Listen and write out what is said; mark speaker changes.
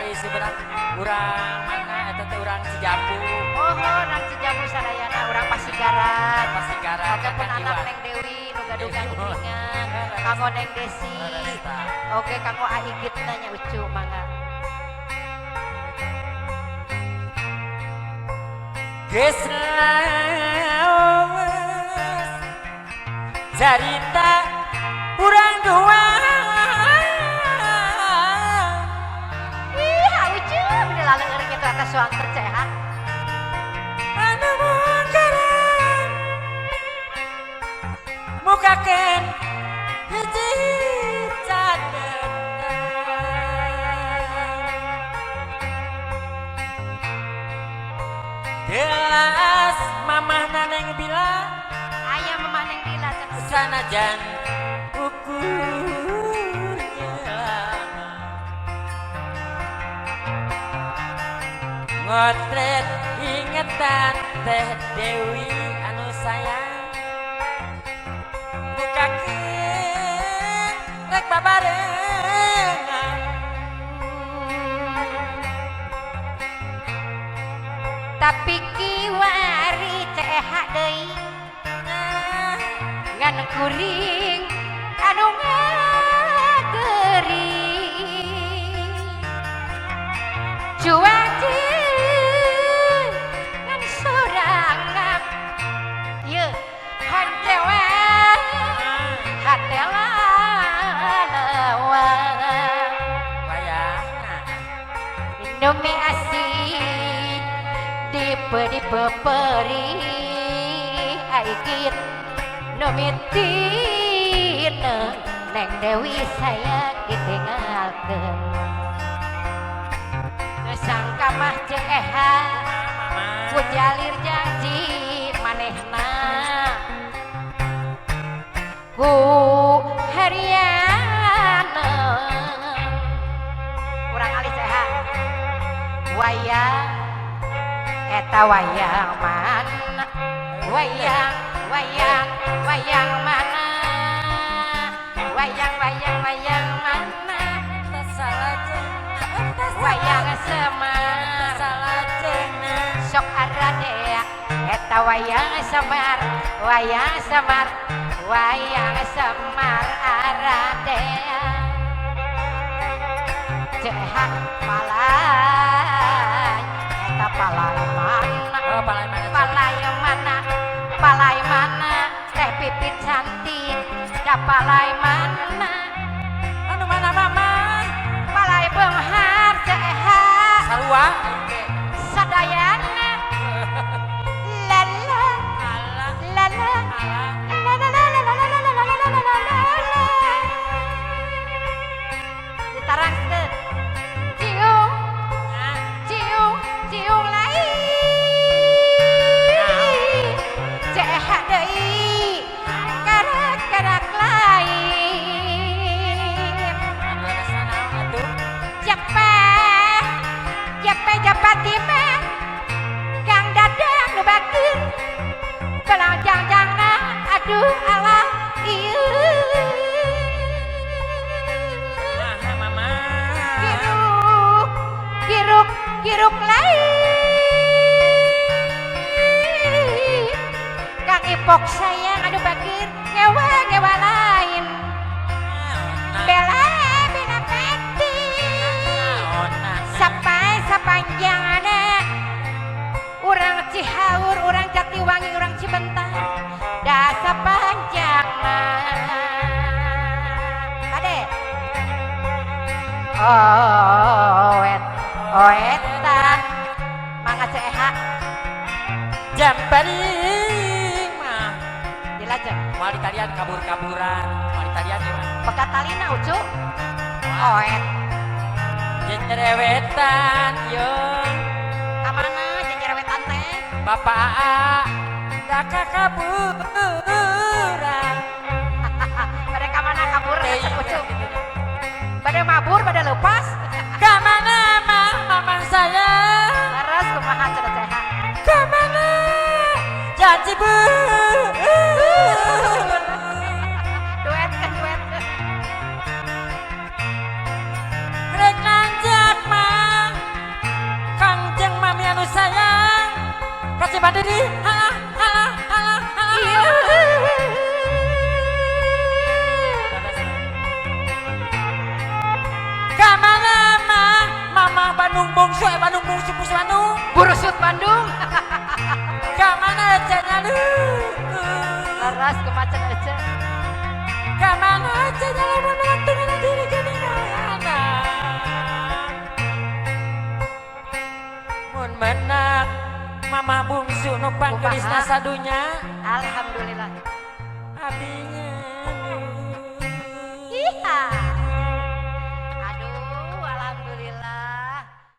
Speaker 1: bari seberang urang mana eta teh urang Cijambu.
Speaker 2: Oh, urang Cijambu sadayana urang Pasigaran.
Speaker 1: Pasigaran
Speaker 2: Oke pun
Speaker 1: Kakang
Speaker 2: anak
Speaker 1: Iwan.
Speaker 2: Neng Dewi nu gaduh gandringan. Kanggo Neng Desi. Oke kanggo Aigit nanya ucu mangga.
Speaker 1: Geus lawas carita urang dua.
Speaker 2: Ih, ucu bener lalu ngeureung kitu atas suanten sehat.
Speaker 1: Anu mungkaran mukakeun hiji cadetan. Jelas mamahna Neng Bila
Speaker 2: Aya Mamah Neng Dila cenah.
Speaker 1: sanajan ukurnya lama ngotret ingetan Teh Dewi anu sayang bukakeun rek babarengan.
Speaker 2: Tapi kiwari ceha deui ngan kuring anu ngageuring cuajeun ngan sorangan ieu hancewan hatela leuweung
Speaker 1: Wayahna
Speaker 2: Indomie asin dipe peri Aigit numitin Neng Dewi sayang ditinggalkeun sangka mah ceha ku jalir janji manehna ku hariana kurang alih ceha wayang eta wayang mana wayang mana wayang mana wayang semar sok aradea eta wayang semar aradea cehat palai eta palai mana teh pipit cantik da palai mana
Speaker 1: anu mana mama
Speaker 2: palai beunghar ceha
Speaker 1: sarua
Speaker 2: sadayana lala lala ditarangkeun ciung lain ceha deui karak lain Japati mah Kang Dadang nu bageun belanjang-jangna aduh alah ieu
Speaker 1: mama
Speaker 2: giruk lain Kang Ipok sayang aduh bageun ngewa lain bela peti sampai sapanjangana urang Cihaur urang Jatiwangi urang Cibentar da sapanjangna kade oetan mangga ceha
Speaker 1: jambaring mah
Speaker 2: dilajeng
Speaker 1: mali talian kabur-kaburan mali talian gimana
Speaker 2: pekat talina ucu oet
Speaker 1: jenjerewetan yo
Speaker 2: kamana jenjerewetan teh
Speaker 1: Bapak Aa daka kaburan
Speaker 2: pada kamana kabur ucu pada mabur pada lepas
Speaker 1: kamana mah mama saya
Speaker 2: laras kumaha cenah ceha
Speaker 1: kamana janji bu
Speaker 2: duet
Speaker 1: rek nanjak mah coba diri. Halah, halah, halah, halah.
Speaker 2: Iya.
Speaker 1: Kamana mama Bandung bungsu Bandung bungsu bungsu Bandung.
Speaker 2: Burusut Bandung.
Speaker 1: Kamana cenah lu.
Speaker 2: Leras kemacan aja.
Speaker 1: Kamana cenah lu menentukan diri geuningan. Mun menang mama bungsu nu panggelisna sadunya.
Speaker 2: Alhamdulillah.
Speaker 1: Abdi